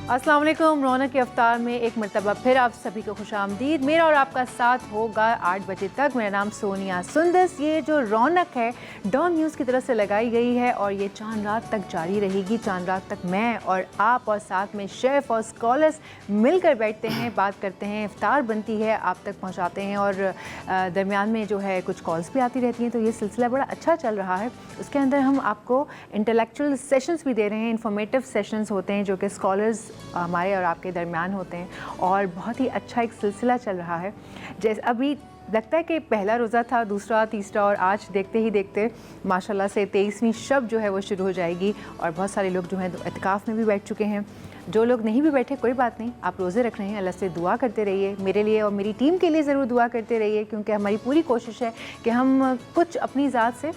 अस्सलाम वालेकुम। रौनक के अफ्तार में एक मरतबा फिर आप सभी को खुशामदीद। मेरा और आपका साथ होगा 8 बजे तक। मेरा नाम सोनिया सुंदस। ये जो रौनक है डॉन न्यूज़ की तरफ से लगाई गई है और ये चांद रात तक जारी रहेगी। चांद रात तक मैं और आप और साथ में शेफ़ और स्कॉलर्स मिलकर बैठते हैं, बात करते हैं, इफ्तार बनती है, आप तक पहुँचाते हैं और दरमियान में जो है कुछ कॉल्स भी आती रहती हैं। तो ये सिलसिला बड़ा अच्छा चल रहा है। उसके अंदर हम आपको इंटेलेक्चुअल सेशंस भी दे रहे हैं, इंफॉर्मेटिव सेशंस होते हैं जो कि स्कॉलर्स हमारे और आपके दरमियान होते हैं और बहुत ही अच्छा एक सिलसिला चल रहा है। जैसे अभी लगता है कि पहला रोज़ा था, दूसरा, तीसरा और आज देखते ही देखते माशाल्लाह से 23वीं शब जो है वो शुरू हो जाएगी और बहुत सारे लोग जो हैं इत्काफ़ में भी बैठ चुके हैं। जो लोग नहीं भी बैठे कोई बात नहीं, आप रोज़े रख रहे हैं, अल्लाह से दुआ करते रहिए। मेरे लिए और मेरी टीम के लिए ज़रूर दुआ करते रहिए क्योंकि हमारी पूरी कोशिश है कि हम कुछ अपनी ज़ात से,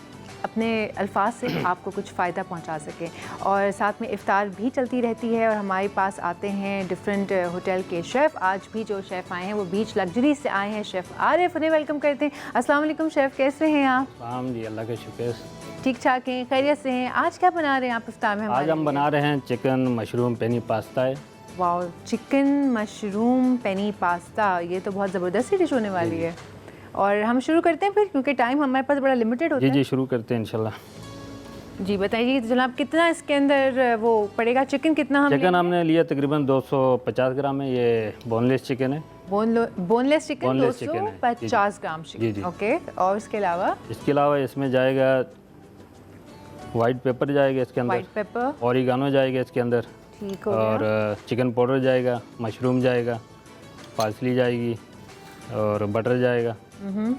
अपने अल्फाज से आपको कुछ फ़ायदा पहुंचा सकें। और साथ में इफ़्तार भी चलती रहती है और हमारे पास आते हैं डिफरेंट होटल के शेफ़। आज भी जो शेफ़ आए हैं वो बीच लग्जरी से आए हैं, शेफ़ आरिफ, उन्हें वेलकम करते हैं। अस्सलाम वालेकुम शेफ़, कैसे हैं आप? जी, अल्लाह का शुक्र। ठीक ठाक हैं, खैरियत से हैं। आज क्या बना रहे हैं आप इफ्तार में? आज हम बना रहे हैं चिकन मशरूम पेनी पास्ता है। Wow, chicken mushroom penne pasta, ये तो बहुत ज़बरदस्त डिश होने वाली है। और हम शुरू करते हैं फिर क्योंकि टाइम हमारे पास बड़ा लिमिटेड होता है। जी शुरू करते हैं इंशाल्लाह। जी बताइए जनाब, कितना इसके अंदर वो पड़ेगा? चिकन कितना हम चिकन हमने लिया तकरीबन 250 ग्राम है। ये बोनलेस चिकन है। Boneless chicken 250 gram chicken. Okay, और इसके अलावा इसमें जाएगा वाइट पेपर जाएगा इसके अंदर, वाइट पेपर, ओरिगानो जाएगा इसके अंदर, ठीक हो और चिकन पाउडर जाएगा, मशरूम जाएगा, पार्सली जाएगी और बटर जाएगा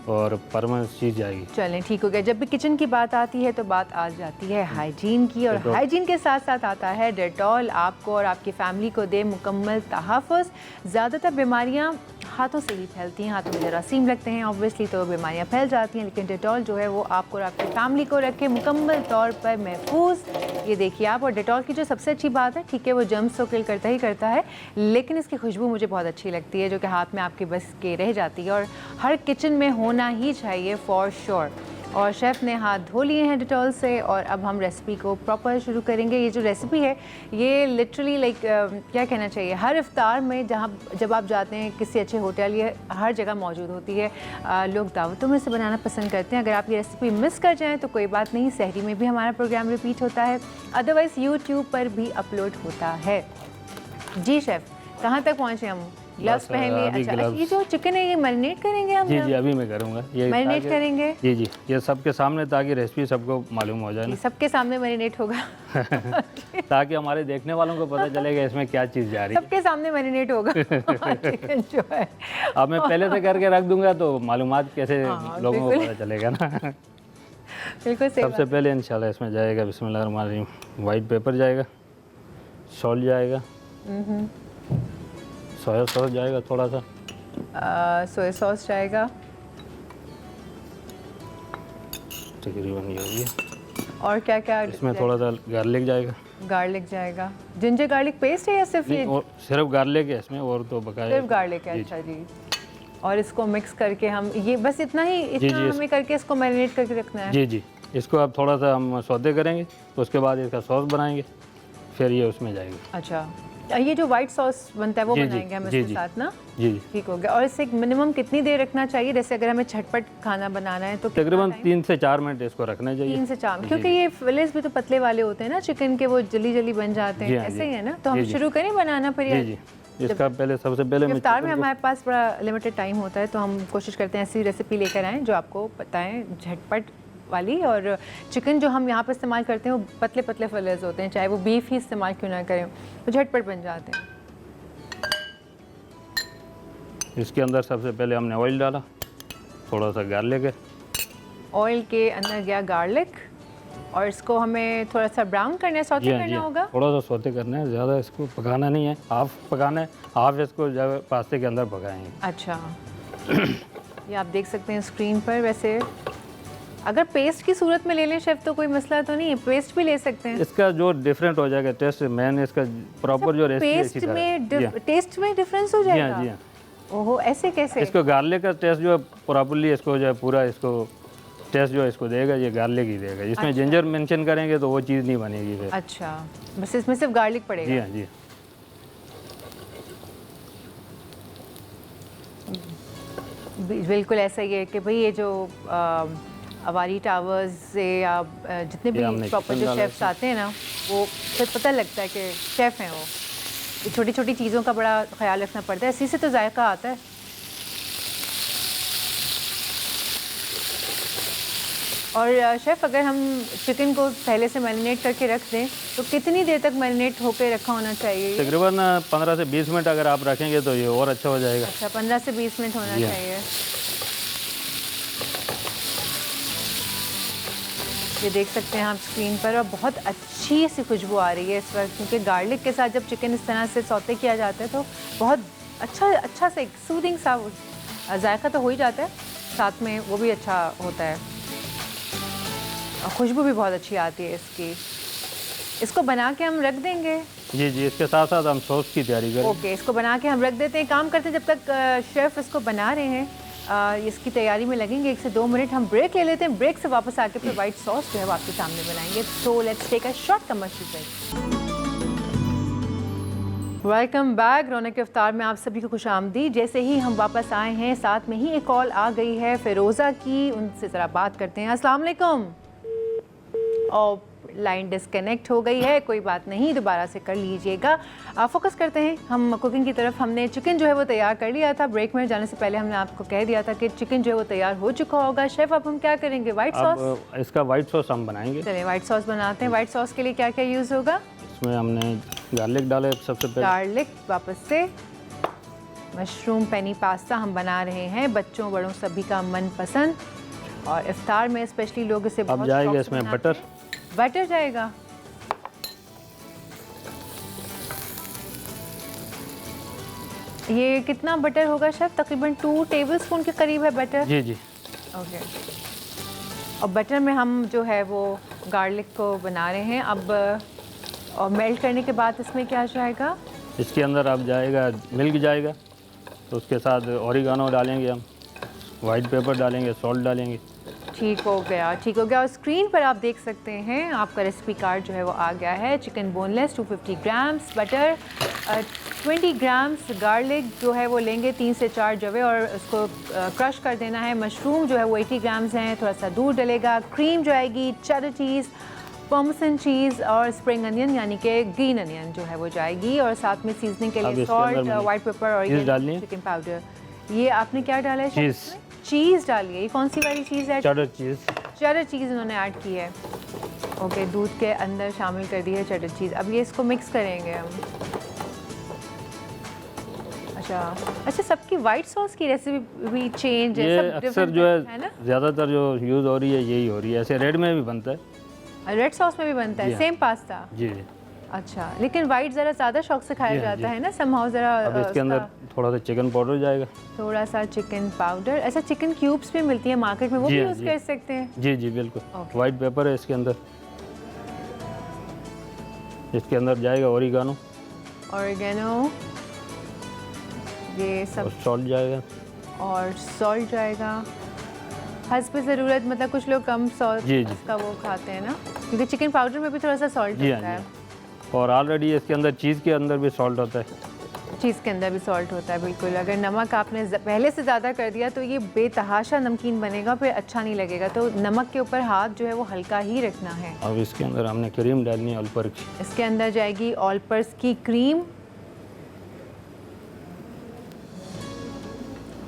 और परमानेंट चीज़ जाएगी। चलें, ठीक हो गया। जब भी किचन की बात आती है तो बात आ जाती है हाइजीन की, और हाइजीन के साथ साथ आता है डेटॉल। आपको और आपकी फैमिली को दे मुकम्मल तहफ़्फ़ुज़। ज़्यादातर बीमारियां हाथों से ही फैलती हैं, हाथों में जरासीम लगते हैं ऑब्वियसली तो बीमारियां फैल जाती हैं, लेकिन डेटॉल जो है वो आपको और आपकी फैमिली को रखे मुकम्मल तौर पर महफूज। ये देखिए आप, और डेटॉल की जो सबसे अच्छी बात है, ठीक है वो जर्म्स तो किल करता ही करता है, लेकिन इसकी खुशबू मुझे बहुत अच्छी लगती है जो कि हाथ में आपके बस के रह जाती है और हर किचन में होना ही चाहिए फॉर श्योर। और शेफ़ ने हाथ धो लिए हैं डेटॉल से और अब हम रेसिपी को प्रॉपर शुरू करेंगे। ये जो रेसिपी है ये लिटरली लाइक क्या कहना चाहिए, हर इफ्तार में जब आप जाते हैं किसी अच्छे होटल, ये हर जगह मौजूद होती है। लोग दावतों में से बनाना पसंद करते हैं। अगर आप ये रेसिपी मिस कर जाएँ तो कोई बात नहीं, सहरी में भी हमारा प्रोग्राम रिपीट होता है, अदरवाइज़ यूट्यूब पर भी अपलोड होता है। जी शेफ़, कहाँ तक पहुँचे हम? ग्लव्स पहन लिए। अच्छा, ये जो चिकन है ये मैरिनेट करेंगे हम? जी अभी मैं करूँगा ये मैरिनेट करेंगे। जी ये सबके सामने, ताकि रेसिपी सबको मालूम हो जाए ना। सबके सामने मैरिनेट होगा ताकि हमारे देखने वालों को पता चलेगा इसमें क्या चीज़ जा रही है। सबके सामने मैरिनेट होगा चिकन जो है। अब मैं पहले से करके रख दूंगा तो मालूमात कैसे लोगों को पता चलेगा ना। बिल्कुल सही। सबसे पहले इंशाल्लाह इसमें जाएगा बिस्मिल्लाहिर्रहमानिर्रहीम वाइट पेपर जाएगा, सॉल्ट जाएगा, सोया सॉस जाएगा, थोड़ा सा सोया सॉस जाएगा, तकरीबन ये हो गया। और क्या क्या इसमें थोड़ा सा गार्लिक जाएगा, गार्लिक जाएगा। जिंजर गार्लिक पेस्ट है या सिर्फ ये? सिर्फ गार्लिक है इसमें, और तो बकाया सिर्फ गार्लिक है। अच्छा जी, और इसको मिक्स करके हम ये बस इतना ही हमें करके इसको मैरिनेट करके रखना है? जी इसको अब थोड़ा सा हम सौदे करेंगे, तो उसके बाद इसका सॉस बनाएंगे, फिर ये उसमें जाएगा। अच्छा, ये जो वाइट सॉस बनता है वो बनाएंगे हम इसके साथ ना? जी ठीक हो गया। और इसे मिनिमम कितनी देर रखना चाहिए? जैसे अगर हमें झटपट खाना बनाना है तो तकरीबन 3 से 4 मिनट इसको रखना चाहिए। 3 से 4, क्योंकि ये फिलेट्स भी तो पतले वाले होते हैं ना चिकन के, वो जल्दी जल्दी बन जाते हैं। ऐसे ही है ना? तो हम शुरू करें बनाना फिर? जी इसका पहले सबसे पहले इफ्तार में हमारे पास बड़ा लिमिटेड टाइम होता है तो हम कोशिश करते हैं ऐसी रेसिपी लेकर आएँ जो आपको बताएं झटपट वाली। और चिकन जो हम यहाँ पर इस्तेमाल करते हैं वो पतले पतले फिलेट्स होते हैं, चाहे वो बीफ ही इस्तेमाल क्यों ना करें, तो झटपट बन जाते हैं। इसके अंदर सबसे पहले हमने ऑयल डाला, थोड़ा सा गार्लिक है, ऑयल के अंदर गया गार्लिक, और इसको हमें थोड़ा सा ब्राउन करना है, सौते करना होगा। थोड़ा सा सौते करना है, ज़्यादा इसको पकाना नहीं है, हाफ पकाना है, हाफ इसको जब पास्ते के अंदर पकाएंगे। अच्छा ये आप देख सकते हैं स्क्रीन पर। वैसे अगर पेस्ट की सूरत में ले लें शेफ तो कोई मसला तो नहीं है, पेस्ट भी ले सकते हैं। इसका जो डिफरेंट हो जाएगा टेस्ट, मैंने इसका प्रॉपर जो पेस्ट में टेस्ट में डिफरेंस हो जाएगा। जी हाँ। ओहो, ऐसे कैसे? इसको गार्लिक का टेस्ट जो है प्रॉपरली इसको जो है पूरा इसको टेस्ट जो इसको देगा ये गार्लिक ही देगा। इसमें जिंजर मेंशन करेंगे तो वो चीज़ नहीं बनेगी फिर। अच्छा, बस इसमें सिर्फ गार्लिक पड़ेगा। जी हाँ जी। बिल्कुल ऐसा ही है कि भाई ये जो अवारी टावर्स से या जितने ये हमने भी प्रॉपर chicken जो डाला शेफ्स आते हैं ना, वो फिर पता लगता है कि शेफ़ हैं वो। ये छोटी छोटी चीज़ों का बड़ा ख्याल रखना पड़ता है, इसी से तो जायका आता है। और शेफ़, अगर हम चिकन को पहले से मैरिनेट करके रख दें तो कितनी देर तक मैरिनेट होकर रखा होना चाहिए? तकरीबन 15 से 20 मिनट अगर आप रखेंगे तो ये और अच्छा हो जाएगा। अच्छा, 15 से 20 मिनट होना Yeah. चाहिए। ये देख सकते हैं आप स्क्रीन पर, और बहुत अच्छी सी खुशबू आ रही है इस वक्त, क्योंकि गार्लिक के साथ जब चिकन इस तरह से सौते किया जाता है तो बहुत अच्छा सा एक सूदिंग सा जायका तो हो ही जाता है, साथ में वो भी अच्छा होता है और खुशबू भी बहुत अच्छी आती है इसकी। इसको बना के हम रख देंगे। जी जी, इसके साथ साथ हम सॉस की तैयारी करें। ओके, इसको बना के हम रख देते हैं। काम करते हैं, जब तक शेफ़ इसको बना रहे हैं इसकी तैयारी में लगेंगे 1 से 2 मिनट। हम ब्रेक ले लेते हैं, ब्रेक से वापस आके फिर वाइट सॉस जो है वो आपके सामने बनाएंगे। So let's take a short commercial break. Welcome back. रौनक इफ्तार में आप सभी को खुशामदीद। जैसे ही हम वापस आए हैं, साथ में ही एक कॉल आ गई है फ़िरोज़ा की, उनसे ज़रा बात करते हैं। अस्सलाम वालेकुम। और लाइन डिस्कनेक्ट हो गई है, कोई बात नहीं, दोबारा से कर लीजिएगा। फोकस करते हैं हम कुकिंग की तरफ। हमने चिकन जो है वो तैयार कर लिया था। ब्रेक में जाने से पहले हमने आपको कह दिया था कि चिकन जो है वो तैयार हो चुका होगा। शेफ़, अब हम क्या करेंगे? White sauce? अब इसका वाइट सॉस हम बनाएंगे। चलिए वाइट सॉस बनाते हैं। वाइट सॉस के लिए क्या क्या यूज़ होगा? इसमें हमने गार्लिक डाले सबसे पहले। गार्लिक, वापस से मशरूम पेनी पास्ता हम बना रहे हैं, बच्चों बड़ों सभी का मनपसंद, और इफ्तार में स्पेशली लोग इसे अब बहुत जाएगा शौक से इसमें बनाते बटर। हैं। बटर जाएगा। ये कितना बटर होगा शेफ़? तकरीबन 2 टेबलस्पून के करीब है बटर। जी जी। ओके। और बटर में हम जो है वो गार्लिक को बना रहे हैं अब, और मेल्ट करने के बाद इसमें क्या जाएगा? इसके अंदर अब जाएगा मिल्क जाएगा, तो उसके साथ ओरिगानो डालेंगे हम, वाइट पेपर डालेंगे, सॉल्ट डालेंगे। ठीक हो गया, ठीक हो गया। और स्क्रीन पर आप देख सकते हैं आपका रेसिपी कार्ड जो है वो आ गया है। Chicken boneless 250 grams, butter 20 grams, garlic जो है वो लेंगे 3 से 4 जवे और उसको क्रश कर देना है। मशरूम जो है वो 80 ग्राम्स हैं, थोड़ा सा दूध डलेगा। क्रीम जो आएगी, चेडर चीज़, पार्मेसन चीज़ और स्प्रिंग अनियन यानी कि ग्रीन अनियन जो है वो जाएगी, और साथ में सीजनिंग के अब लिए इसके अंदर सॉल्ट, मैंने वाइट पेपर और चीज़ डालनी है। Chicken powder. ये आपने क्या डाला है? चीज़। चीज़ डालिए। ये कौन सी वाली चीज़ है? चेडर चीज़। चेडर चीज़ उन्होंने ऐड की है। ओके, दूध के अंदर शामिल कर दी है चेडर चीज़। अब ये इसको मिक्स करेंगे हम। अच्छा, सबकी वाइट सॉस की रेसिपी भी चेंज है, ये सब अक्सर different जो है ना? ज़्यादातर जो यूज़ हो रही है यही हो रही है। ऐसे रेड में भी बनता है, रेड सॉस में भी बनता है, जी हाँ। Same pasta. जी जी। अच्छा, लेकिन वाइट ज़रा ज़्यादा शौक से खाया जी हाँ, जाता जी। है ना, समहाउ ज़रा अब इसके अंदर थोड़ा सा चिकन पाउडर जाएगा। थोड़ा सा चिकन पाउडर। ऐसा चिकन क्यूब्स भी मिलती है मार्केट में, वो जी भी हाँ, यूज़ जी। कर सकते हैं। जी जी बिल्कुल। ओके। वाइट पेपर है इसके अंदर। इसके अंदर जाएगा ओरिगानो ऑरिगेनो, ये और सब, सॉल्ट जाएगा। और सॉल्ट जाएगा हस्ब ज़रूरत। मतलब कुछ लोग कम सॉल्ट जी, जी। का वो खाते हैं ना, क्योंकि चिकन पाउडर में भी थोड़ा सा सॉल्ट जी होता हाँ है। जी। और ऑलरेडी इसके अंदर चीज़ के अंदर भी सॉल्ट होता है। चीज़ के अंदर भी सॉल्ट होता है, बिल्कुल। अगर नमक आपने पहले से ज़्यादा कर दिया तो ये बेतहाशा नमकीन बनेगा, फिर अच्छा नहीं लगेगा। तो नमक के ऊपर हाथ जो है वो हल्का ही रखना है। अब इसके अंदर हमने क्रीम डालनी है ऑलपर की। इसके अंदर जाएगी ऑलपर्स की क्रीम,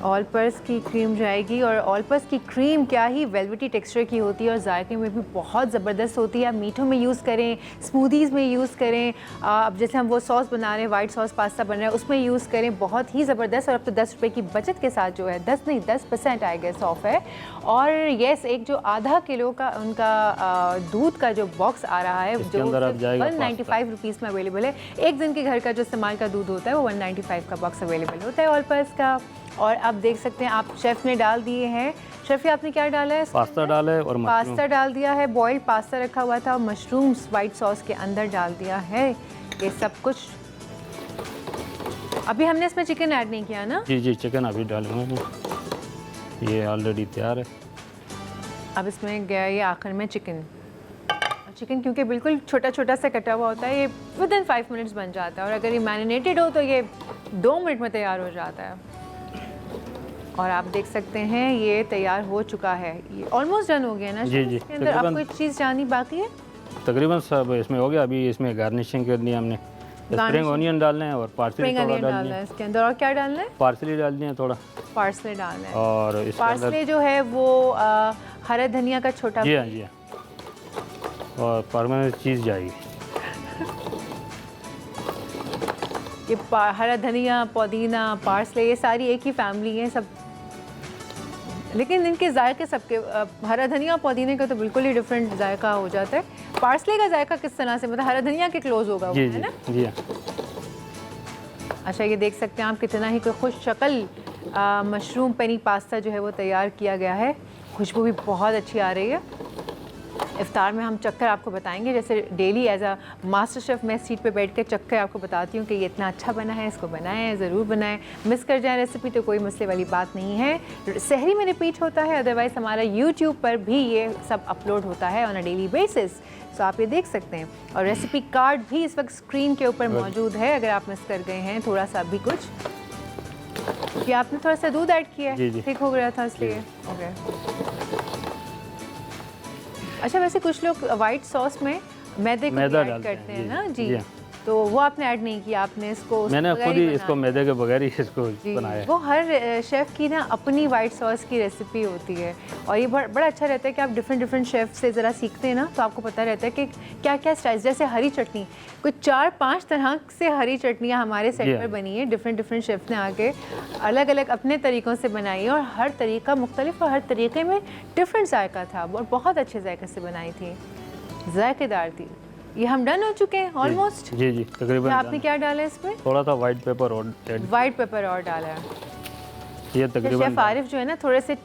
ऑलपर्स की क्रीम जाएगी। और ऑलपर्स की क्रीम क्या ही वेलवेटी टेक्सचर की होती है और जायके में भी बहुत ज़बरदस्त होती है। आप मीठों में यूज़ करें, स्मूदीज़ में यूज़ करें, अब जैसे हम वो सॉस बना रहे हैं, वाइट सॉस पास्ता बन रहा है, उसमें यूज़ करें, बहुत ही ज़बरदस्त। और अब तो 10 रुपये की बचत के साथ जो है 10% आई गेस ऑफ है। और येस, एक जो आधा किलो का उनका दूध का जो बॉक्स आ रहा है इसके जो अंदर अब जाएगा 195 रुपीज़ में अवेलेबल है। एक दिन के घर का जो इस्तेमाल का दूध होता है वो 195 का बॉक्स अवेलेबल होता है ऑलपर्स का। और अब देख सकते हैं आप, शेफ़ ने डाल दिए हैं। शेफ़, आपने क्या डाला है? पास्ता डाला है और मशरूम। पास्ता डाल दिया है, बॉइल्ड पास्ता रखा हुआ था, और मशरूम्स वाइट सॉस के अंदर डाल दिया है। ये सब कुछ अभी हमने इसमें चिकन ऐड नहीं किया ना? जी जी, चिकन अभी डालूंगा, ये ऑलरेडी तैयार है। अब इसमें गया ये आखिर में चिकन। चिकन क्योंकि बिल्कुल छोटा छोटा सा कटा हुआ होता है, ये विदिन 5 मिनट्स बन जाता है, और अगर ये मैरिनेटेड हो तो ये 2 मिनट में तैयार हो जाता है। और आप देख सकते हैं ये तैयार हो चुका है, ये ऑलमोस्ट डन हो गया ना। जी, जी। इसके अंदर आप कोई चीज़ जाननी बाकी है? तकरीबन सब इसमें हो गया। अभी इसमें गार्निशिंग करनी है हमने। स्प्रिंग ऑनियन डालने हैं और पार्सली स्प्रिंग थोड़ा अनियन डालनी डालना है। है इसके अंदर, और क्या डालना है? पार्सली डालनी है थोड़ा, पार्सले डालना है। और इसके अंदर पार्सले जो है वो हरा धनिया का छोटा। जी हाँ, जी हाँ, और परमानेंट चीज़ जाएगी। ये हरा धनिया, पुदीना, पार्सले, ये सारी एक ही फैमिली है सब, लेकिन इनके जायके सबके हरा धनिया और पुदीने का तो बिल्कुल ही डिफरेंट जायका हो जाता है। पार्सले का जायका किस तरह से, मतलब हरा धनिया के क्लोज होगा वो, जी है जी ना? जी हाँ। अच्छा, ये देख सकते हैं आप कितना ही कोई खुश शक्ल मशरूम पेनी पास्ता जो है वो तैयार किया गया है। खुशबू भी बहुत अच्छी आ रही है। इफ्तार में हम चक्कर आपको बताएंगे, जैसे daily as a master chef मैं सीट पे बैठ कर चक्कर आपको बताती हूँ कि ये इतना अच्छा बना है, इसको बनाएं, ज़रूर बनाएं। मिस कर जाए रेसिपी तो कोई मसले वाली बात नहीं है। सहरी में रिपीट होता है, अदरवाइज़ हमारा यूट्यूब पर भी ये सब अपलोड होता है ऑन अ डेली बेसिस, तो आप ये देख सकते हैं। और रेसिपी कार्ड भी इस वक्त स्क्रीन के ऊपर मौजूद है, अगर आप मिस कर गए हैं थोड़ा सा भी कुछ, कि आपने थोड़ा सा दूध ऐड किया जी, है, जी। ठीक हो गया था इसलिए। ओके। अच्छा, वैसे कुछ लोग वाइट सॉस में मैदे को मैदा ऐड डालते करते हैं, हैं ना जी, जी हाँ। तो वो आपने ऐड नहीं किया, आपने इसको मैंने बगैर खुद ही बना इसको मैदे के बगैर ही इसको जी। बनाया है। वो हर शेफ़ की ना अपनी वाइट सॉस की रेसिपी होती है, और ये बड़ा अच्छा रहता है कि आप डिफरेंट शेफ़ से ज़रा सीखते हैं ना, तो आपको पता रहता है कि क्या क्या स्टाइल, जैसे हरी चटनी, कुछ 4-5 तरह से हरी चटनियाँ हमारे सेट जी पर हाँ। बनी है। डिफरेंट शेफ़ ने आके अलग अलग अपने तरीक़ों से बनाई है, और हर तरीका मुख्तलिफ और हर तरीके में डिफरेंट जायका था, और बहुत अच्छे जायके से बनाई थी, जायकेदार थी। ये हम डन हो चुके हैं ऑलमोस्ट। जी जी, तकरीबन आपने डन। क्या डाला है इसमें? थोड़ा सा वाइट पेपर और ऐड, वाइट पेपर और डाला है। ये तो तकरीबन शेफ़ आरिफ जो है ना, थोड़े से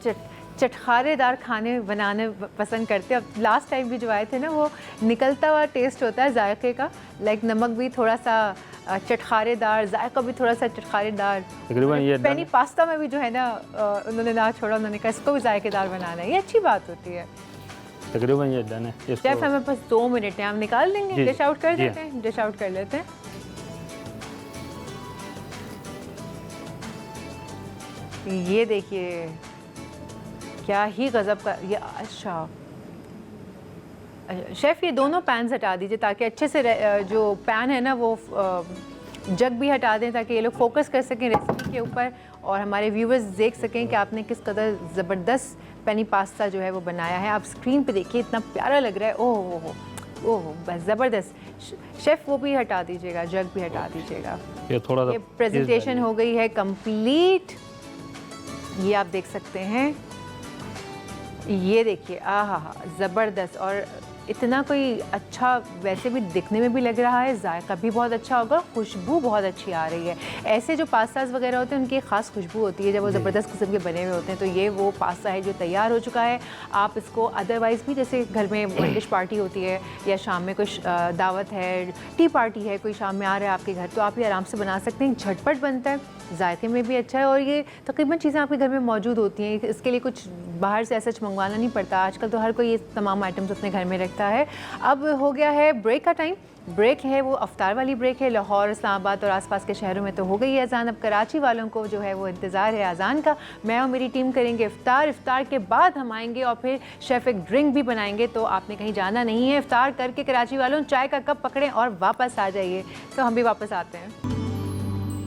चटखारेदार खाने बनाने पसंद करते हैं। अब लास्ट टाइम भी जो आए थे ना, वो निकलता हुआ टेस्ट होता है जायके का, लाइक नमक भी थोड़ा सा चटखारेदार, जायका भी थोड़ा सा चटखारेदार। तकरीबन ये पेनी पास्ता में भी जो है ना, उन्होंने ना छोड़ा, उन्होंने कहा इसको भी जायकेदार बनाना है। ये अच्छी बात होती है। तकरीबन ये डन है। शेफ़ इसको हमें बस 2 मिनट हैं, हम निकाल देंगे, जी, डिश आउट कर जी। देते हैं, डिश आउट कर लेते हैं। ये देखिए क्या ही गज़ब का ये। अच्छा शेफ़, ये दोनों पैन्स हटा दीजिए ताकि अच्छे से जो पैन है ना वो जग भी हटा दें, ताकि ये लोग फोकस कर सकें रेसिपी के ऊपर, और हमारे व्यूवर्स देख सकें कि आपने किस कदर ज़बरदस्त पेनी पास्ता जो है वो बनाया है। आप स्क्रीन पे देखिए, इतना प्यारा लग रहा है। ओह ओह, बस ज़बरदस्त। शेफ़ वो भी हटा दीजिएगा, जग भी हटा दीजिएगा। ये थोड़ा सा ये प्रेजेंटेशन हो गई है कंप्लीट, ये आप देख सकते हैं। ये देखिए, आहा, ज़बरदस्त, और इतना कोई अच्छा वैसे भी दिखने में भी लग रहा है, जायका भी बहुत अच्छा होगा, खुशबू बहुत अच्छी आ रही है। ऐसे जो पास्ताज वगैरह होते हैं उनकी एक ख़ास खुशबू होती है जब वो ज़बरदस्त किस्म के बने हुए होते हैं। तो ये वो पास्ता है जो तैयार हो चुका है। आप इसको अदरवाइज़ भी, जैसे घर में डिश पार्टी होती है या शाम में कोई दावत है, टी पार्टी है, कोई शाम में आ रहा है आपके घर, तो आप ये आराम से बना सकते हैं। झटपट बनता है, जायके में भी अच्छा है, और ये तकरीबन चीज़ें आपके घर में मौजूद होती हैं। इसके लिए कुछ बाहर से ऐसा मंगवाना नहीं पड़ता। आजकल तो हर कोई ये तमाम आइटम्स अपने घर में रखता है। अब हो गया है ब्रेक का टाइम। ब्रेक है वो अफ्तार वाली ब्रेक है। लाहौर, इस्लामाबाद और आसपास के शहरों में तो हो गई है अजान। अब कराची वालों को जो है वो इंतज़ार है अजान का। मैं और मेरी टीम करेंगे इफ्तार। इफ्तार के बाद हम आएंगे और फिर शेफ़ एक ड्रिंक भी बनाएंगे, तो आपने कहीं जाना नहीं है। इफ्तार करके कराची वालों चाय का कप पकड़ें और वापस आ जाइए। तो हम भी वापस आते हैं।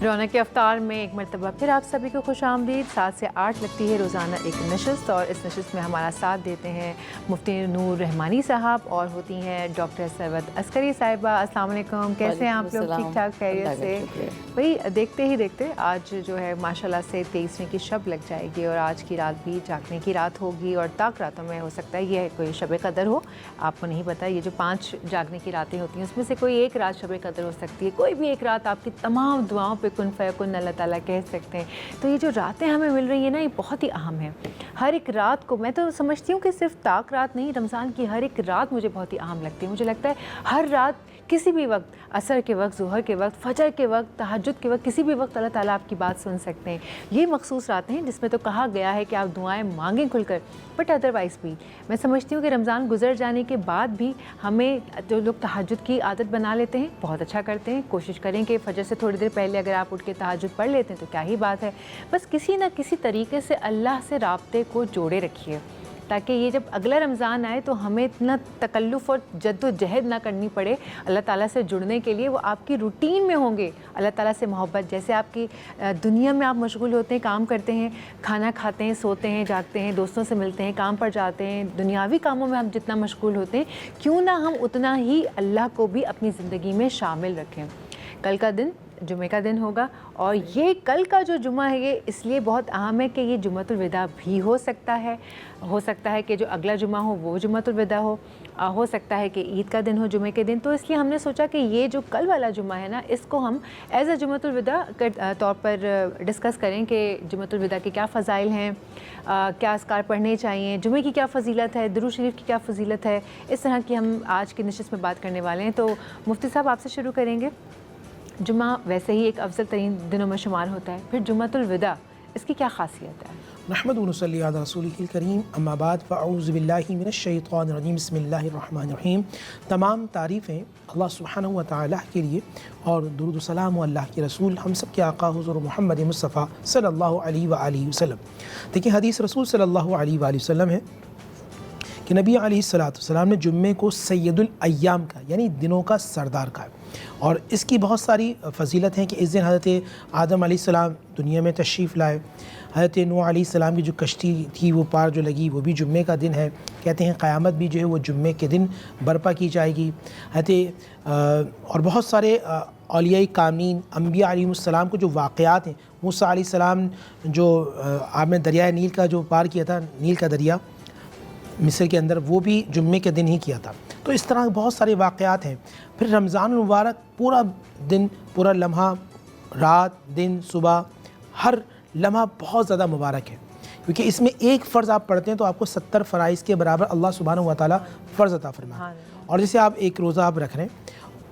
रौनक के अफ्तार में एक मरतबा फिर आप सभी को खुश आमदीद। 7 से 8 लगती है रोज़ाना एक नशस्त, और इस नशस्त में हमारा साथ देते हैं मुफ्ती नूर रहमानी साहब और होती हैं डॉक्टर सरवत अस्करी साहिबा। अस्सलाम वालेकुम, कैसे हैं आप लोग? ठीक ठाक, खैरियत से? भाई देखते ही देखते आज जो है माशाल्लाह से 23वें की शब लग जाएगी, और आज की रात भी जागने की रात होगी, और ताक रातों में हो सकता है ये कोई शब कदर हो, आपको नहीं पता। ये जो 5 जागने की रातें होती हैं उसमें से कोई एक रात शब कदर हो सकती है। कोई भी एक रात आपकी तमाम दुआओं पे कुन फयकुन अल्लाह ताला कह सकते हैं। तो ये जो रातें हमें मिल रही है ना, ये बहुत ही अहम है। हर एक रात को मैं तो समझती हूँ कि सिर्फ ताक रात नहीं, रमज़ान की हर एक रात मुझे बहुत ही अहम लगती है। मुझे लगता है हर रात किसी भी वक्त, असर के वक्त, ज़ुहर के वक्त, फजर के वक्त, तहज्जुद के वक्त, किसी भी वक्त अल्लाह ताला आपकी बात सुन सकते हैं। ये मखसूस रातें हैं जिसमें तो कहा गया है कि आप दुआएं मांगें खुलकर। बट अदरवाइज़ भी मैं समझती हूँ कि रमज़ान गुजर जाने के बाद भी हमें, जो लोग तहज्जुद की आदत बना लेते हैं, बहुत अच्छा करते हैं। कोशिश करें कि फजर से थोड़ी देर पहले अगर आप उठ के तहज्जुद पढ़ लेते हैं तो क्या ही बात है। बस किसी न किसी तरीके से अल्लाह से राब्ते को जोड़े रखिए, ताकि ये जब अगला रमज़ान आए तो हमें इतना तकल्लुफ़ और जद्दोजहद ना करनी पड़े अल्लाह ताला से जुड़ने के लिए। वो आपकी रूटीन में होंगे। अल्लाह ताला से मोहब्बत, जैसे आपकी दुनिया में आप मशगूल होते हैं, काम करते हैं, खाना खाते हैं, सोते हैं, जागते हैं, दोस्तों से मिलते हैं, काम पर जाते हैं, दुनियावी कामों में हम जितना मशगूल होते हैं, क्यों ना हम उतना ही अल्लाह को भी अपनी ज़िंदगी में शामिल रखें। कल का दिन जुमे का दिन होगा, और ये कल का जो जुमा है ये इसलिए बहुत अहम है कि ये जुमतुल विदा भी हो सकता है कि जो अगला जुमा हो वो जुमतुल विदा हो सकता है कि ईद का दिन हो जुमे के दिन। तो इसलिए हमने सोचा कि ये जो कल वाला जुमा है ना, इसको हम एज़ अ जुमतुल विदा के तौर पर डिस्कस करें कि जुमतुल विदा के क्या फ़ज़ाइल हैं, क्या अस्कार पढ़ने चाहिए, जुमे की क्या फ़जीलत है, दुरूद शरीफ की क्या फ़जीलत है। इस तरह की हम आज की नशिस्त में बात करने वाले हैं। तो मुफ्ती साहब आपसे शुरू करेंगे। जुमा वैसे ही एक अफजल तरीन दिनों में शुमार होता है, फिर जुमतुल विदा इसकी क्या खासियत है? नहमदुहु व नसल्ली अला रसूलिहिल करीम, अम्मा बाद, फ़अऊज़ु बिल्लाहि मिनश शैतानिर रजीम, बिस्मिल्लाहिर रहमानिर रहीम। तमाम तारीफ़ें अल्लाह सुब्हानहु व तआला के लिए और दुरूद व सलाम अल्लाह के रसूल हम सब के आका हुज़ूर मोहम्मद मुस्तफ़ा सल्लल्लाहु अलैहि व आलिहि वसल्लम। देखिए हदीस रसूल सल्लल्लाहु अलैहि व आलिहि वसल्लम है कि नबी अलैहिस्सलाम ने जुम्मे को सैयदुल अय्याम का, यानी दिनों का सरदार कहा। और इसकी बहुत सारी फ़जीलत हैं कि इस दिन हज़रत आदम अलैहिस्सलाम दुनिया में तशरीफ़ लाए। हज़रत नूह अलैहिस्सलाम की जो कश्ती थी वो पार जो लगी वो भी जुम्मे का दिन है। कहते हैं क़यामत भी जो है वो जुम्मे के दिन बर्पा की जाएगी। और बहुत सारे औलिया कामीन अम्बिया अलैहिमुस्सलाम को जो वाक़यात हैं, मूसा अलैहिस्सलाम जो आपने दरिया नील का जो पार किया था, नील का दरिया मिस्र के अंदर, वो भी जुम्मे के दिन ही किया था। तो इस तरह बहुत सारे वाक़यात हैं। फिर रमज़ान मुबारक पूरा दिन, पूरा लम्हा, रात, दिन, सुबह, हर लम्हा बहुत ज़्यादा मुबारक है, क्योंकि इसमें एक फ़र्ज़ आप पढ़ते हैं तो आपको 70 फ़राइज़ के बराबर अल्लाह सुब्हानहु व तआला फ़र्ज़ अता फरमाए। और जैसे आप एक रोज़ा आप रख रहे हैं,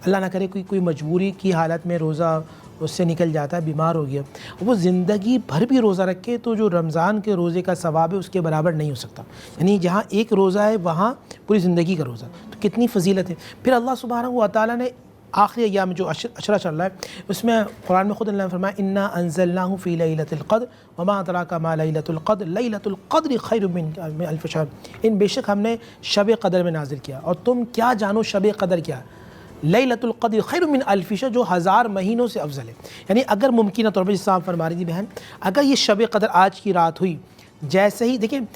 अल्लाह ना करे कोई मजबूरी की हालत में रोज़ा उससे निकल जाता है, बीमार हो गया, वो ज़िंदगी भर भी रोज़ा रखे तो जो रमज़ान के रोज़े का सवाब है उसके बराबर नहीं हो सकता। यानी जहाँ एक रोज़ा है वहाँ पूरी ज़िंदगी का रोज़ा, तो कितनी फ़जीलत है। फिर अल्लाह सुब्हानहु व तआला ने आखिरी अय्याम में जो अशरा चल रहा है उसमें कुरान में खुद अल्लाह ने फरमाया इन्ना अंज़लनाहु फ़ी लैलतिल क़द्र वमा अदराका मा लैलतुल क़द्र लैलतुल क़द्र खैरुम मिन अल्फ़ि शहर। इन बेशक हमने शब क़द्र में नाज़िल किया, और तुम क्या जानो शब क़द्र क्या, लैलतुल क़द्र खैरुम मिन अल्फ़ि शहर, जो 1000 महीनों से अफजल है। यानी अगर मुमकिन तौर पर, जिससे आप फरमा रही थी बहन, अगर ये शब क़द्र आज की रात हुई, जैसे ही देखिए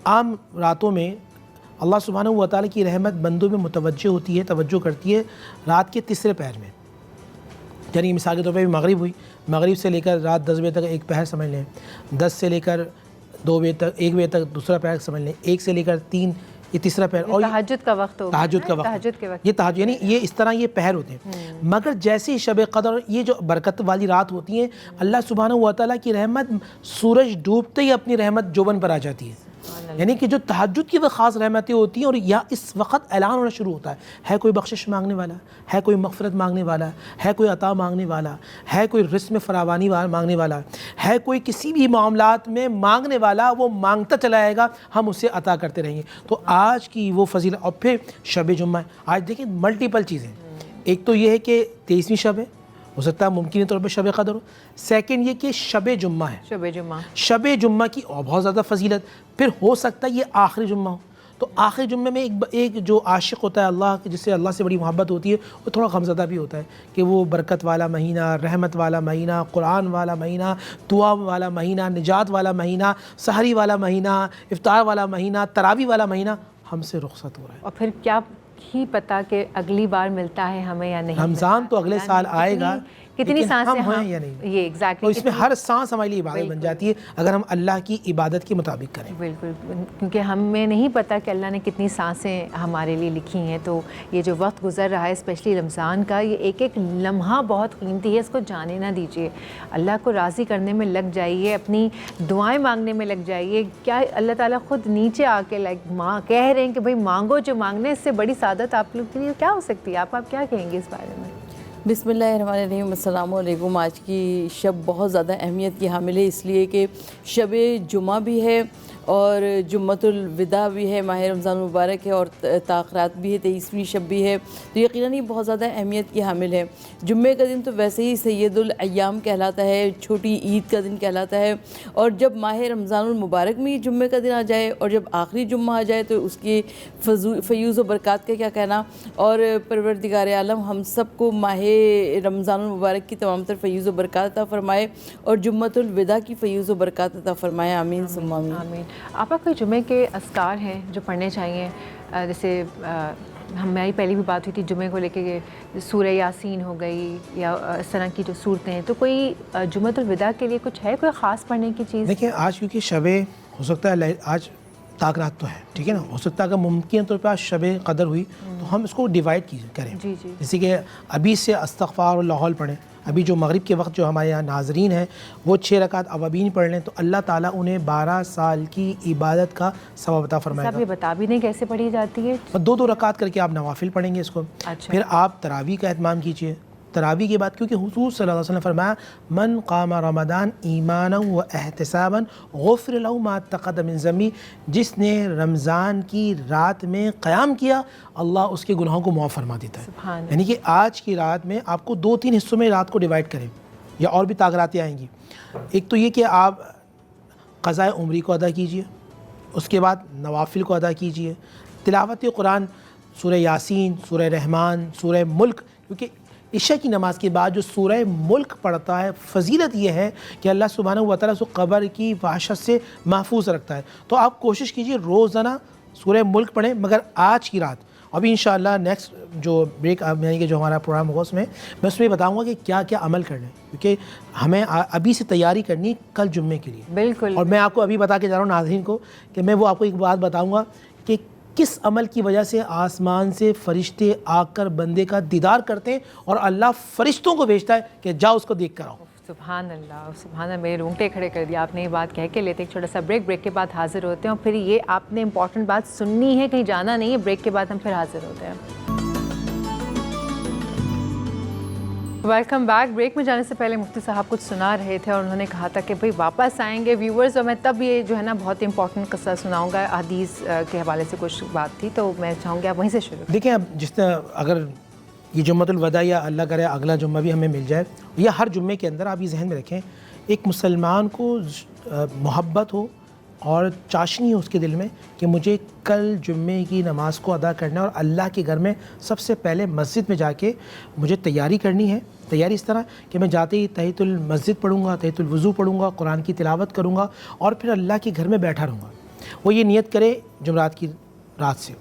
आम रातों में अल्लाह सुब्हानहु व तआला की रहमत बंदों में मुतवज्जो होती है, तवज्जो करती है रात के तीसरे पहर में। यानी मिसाल के तौर पर मगरिब हुई, मगरिब से लेकर रात 10 बजे तक एक पहर समझ लें, 10 से लेकर 2 बजे तक, 1 बजे तक दूसरा पहर समझ लें, 1 से लेकर 3 ये तीसरा पहर, और तहज्जुद का वक्त होगा, तहज्जुद का वक्त, ये तहज्जुद, यानी ये इस तरह ये पहर होते हैं। मगर जैसे ही शब क़द्र, ये जो बरकत वाली रात होती है, अल्लाह सुब्हानहु व तआला की रहमत सूरज डूबते ही अपनी रहमत जोबन पर आ जाती है। यानी कि जो तहज्जुद की वो ख़ास रहमतें होती हैं, और यहाँ इस वक्त ऐलान होना शुरू होता है कोई बख्शिश मांगने वाला, है कोई मग़फ़िरत मांगने वाला, है कोई अता मांगने वाला, है कोई रिज़्क़ में फरावानी मांगने वाला, है कोई किसी भी मामलात में मांगने वाला, वो मांगता चला आएगा, हम उसे अता करते रहेंगे। तो आज की वो फजीलत। और फिर शब जुम्मा है। आज देखिए मल्टीपल चीज़ें, एक तो ये है कि 23वीं शब है, हो सकता है मुमकिन तौर पर शब क़द्र हो। सेकंड ये कि शब जुम्मा है, शब जुम्मा की और बहुत ज़्यादा फजीलत। फिर हो सकता है ये आखिरी जुम्मा हो, तो आखिरी जुम्मे में एक जो आशिक होता है अल्लाह, जिससे अल्लाह से बड़ी मोहब्बत होती है, वो थोड़ा गमज़दा भी होता है कि वो बरकत वाला महीना, रहमत वाला महीना, कुरान वाला महीना, दुआ वाला महीना, निजात वाला महीना, सहरी वाला महीना, इफ्तार वाला महीना, तरावी वाला महीना हमसे रुखसत हो रहा है। और फिर क्या ही पता कि अगली बार मिलता है हमें या नहीं। रमज़ान तो अगले साल आएगा, कितनी सांसें हम हैं या नहीं, ये एग्जैक्टली, तो इसमें हर सांस हमारे लिए इबादत बन जाती है अगर हम अल्लाह की इबादत के मुताबिक करें। बिल्कुल, क्योंकि हमें नहीं पता कि अल्लाह ने कितनी सांसें हमारे लिए लिखी हैं। तो ये जो वक्त गुजर रहा है स्पेशली रमज़ान का, ये एक एक लम्हा बहुत कीमती है, इसको जाने ना दीजिए। अल्लाह को राज़ी करने में लग जाइए, अपनी दुआएं मांगने में लग जाइए। क्या अल्लाह ताला ख़ुद नीचे आके कह रहे हैं कि भाई मांगो जो मांगने, इससे बड़ी इबादत आप लोग के लिए क्या हो सकती है? आप क्या कहेंगे इस बारे में? बिस्मिल्लाहिर्रहमानिर्रहीम, अस्सलाम वालेकुम। आज की शब बहुत ज़्यादा अहमियत की हामिल है, इसलिए कि शब जुमा भी है और जुम्मतुल विदा भी है, माह रमज़ान मुबारक है और ताख़रात भी है, 23वीं शब भी है, तो यकीनन ये बहुत ज़्यादा अहमियत की हामिल है। जुम्मे का दिन तो वैसे ही सैयदुल अय्याम कहलाता है, छोटी ईद का दिन कहलाता है, और जब माह रमज़ानुल मुबारक में जुम्मे का दिन आ जाए और जब आखिरी जुम्मा आ जाए तो उसकी फ़यूज़ व बरक़ात का क्या कहना। और परवरदिगार आलम हम सबको माह रमज़ानुल मुबारक की तमाम तर फ़यूज़ व बरक़ात अता फ़रमाए और जुम्मतुल विदा की फ़यूज़ व बरक़ात अता फ़रमाए। आमीन सुम्मा आमीन। आपका कोई जुमे के अस्कार हैं जो पढ़ने चाहिए? जैसे हमारी पहले भी बात हुई थी जुमे को लेके, सूरह यासीन हो गई या इस तरह की जो सूरतें हैं, तो कोई जुम्मतुल विदा के लिए कुछ है, कोई ख़ास पढ़ने की चीज़? देखिए, आज क्योंकि शबे हो सकता है आज ताक़रात तो है, ठीक है ना, हो सकता है अगर मुमकिन तौर पर आज शबे कदर हुई तो हम इसको डिवाइड करें। जी जी। जैसे कि अभी से इस्तग़फ़ार और लाहौल पढ़ें, अभी जो मगरिब के वक्त जो हमारे यहाँ नाजरीन हैं वो 6 रकात अवाबीन पढ़ लें तो अल्लाह ताला उन्हें 12 साल की इबादत का सवाब अता फरमाएगा। ये बता भी नहीं कैसे पढ़ी जाती है? 2-2 रकात करके आप नवाफिल पढ़ेंगे इसको। अच्छा। फिर आप तरावी का एहतमाम कीजिए। तरावी के बाद क्योंकि हुज़ूर सल्लल्लाहु अलैहि वसल्लम फरमाया, मन क़ामा रमज़ान ईमानन व एहतिसाबन गुफ़िर लहू मा तक़द्दम मिन ज़म्बी, जिसने रमज़ान की रात में क़याम किया अल्लाह उसके गुनाहों को मुआफ़ फरमा देता है। यानी कि आज की रात में आपको 2-3 हिस्सों में रात को डिवाइड करें, या और भी ताक़रातें आएंगी। एक तो ये कि आप क़ज़ाए उम्री को अदा कीजिए, उसके बाद नवाफिल को अदा कीजिए, तिलावत कुरान, सूरह यासीन, सूरह रहमान, सूरह मुल्क, क्योंकि इशा की नमाज़ के बाद जो सूरह मुल्क पढ़ता है, फ़जीलत ये है कि अल्लाह सुब्हानहू व तआला उसको क़ब्र की वहशत से महफूज रखता है। तो आप कोशिश कीजिए रोज़ाना सूरह मुल्क पढ़ें, मगर आज की रात अभी इंशाअल्लाह नेक्स्ट जो ब्रेक यानी कि जो हमारा प्रोग्राम होगा उसमें मैं उसमें बताऊँगा कि क्या क्या अमल करना है, क्योंकि हमें अभी से तैयारी करनी कल जुम्मे के लिए। बिल्कुल। और मैं आपको अभी बता के जा रहा हूँ नाज़रीन को कि मैं वो आपको एक बात बताऊँगा कि किस अमल की वजह से आसमान से फरिश्ते आकर बंदे का दीदार करते हैं और अल्लाह फरिश्तों को भेजता है कि जाओ उसको देख कर आओ। सुभान अल्लाह, सुभान अल्लाह, मेरे रोंगटे खड़े कर दिया आपने ये बात कह के। लेते एक छोटा सा ब्रेक के बाद हाजिर होते हैं और फिर ये आपने इंपॉर्टेंट बात सुननी है, कहीं जाना नहीं है। ब्रेक के बाद हम फिर हाजिर होते हैं। Welcome back. ब्रेक में जाने से पहले मुफ्ती साहब कुछ सुना रहे थे और उन्होंने कहा था कि भाई वापस आएंगे व्यूवर्स, और मैं तब ये जो है ना बहुत इंपॉर्टेंट किस्सा सुनाऊंगा। हदीस के हवाले से कुछ बात थी तो मैं चाहूँगी आप वहीं से शुरू। देखिए, अब जिस अगर ये जुम्मतुल वदा या अल्लाह करे अगला जुम्मा भी हमें मिल जाए, या हर जुम्मे के अंदर आप ये जहन में रखें, एक मुसलमान को मोहब्बत हो और चाशनी हो उसके दिल में कि मुझे कल जुम्मे की नमाज़ को अदा करना है और अल्लाह के घर में सबसे पहले मस्जिद में जाके मुझे तैयारी करनी है। तैयारी इस तरह कि मैं जाते ही तहियतुल मस्जिद पढ़ूँगा, तहियतुल वज़ू पढ़ूँगा, कुरान की तिलावत करूँगा और फिर अल्लाह के घर में बैठा रहूँगा। वो ये नियत करे जुमरात की रात से,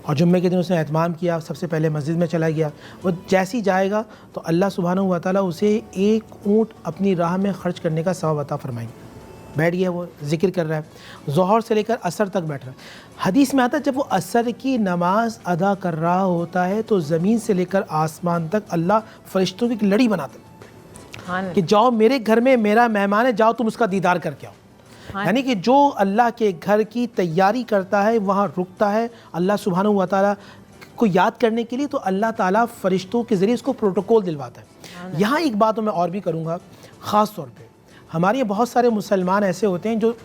और जुम्मे के दिन उसने एहतमाम किया, सबसे पहले मस्जिद में चला गया। वो जैसे ही जाएगा तो अल्लाह सुब्हानहू व तआला उसे एक ऊँट अपनी राह में ख़र्च करने का सवाब अता फरमाएंगे। बैठ गया, वो ज़िक्र कर रहा है, ज़ोहर से लेकर असर तक बैठ रहा है। हदीस में आता है जब वो असर की नमाज अदा कर रहा होता है तो ज़मीन से लेकर आसमान तक अल्लाह फरिश्तों की एक लड़ी बनाता है कि जाओ मेरे घर में, मेरा मेहमान है, जाओ तुम उसका दीदार करके आओ। यानी कि जो अल्लाह के घर की तैयारी करता है वहाँ रुकता है अल्लाह सुब्हानहू व तआला को याद करने के लिए, तो अल्लाह ताला फरिश्तों के ज़रिए उसको प्रोटोकॉल दिलवाता है। यहाँ एक बात मैं और भी करूँगा, ख़ास तौर पे हमारे यहाँ बहुत सारे मुसलमान ऐसे होते हैं जो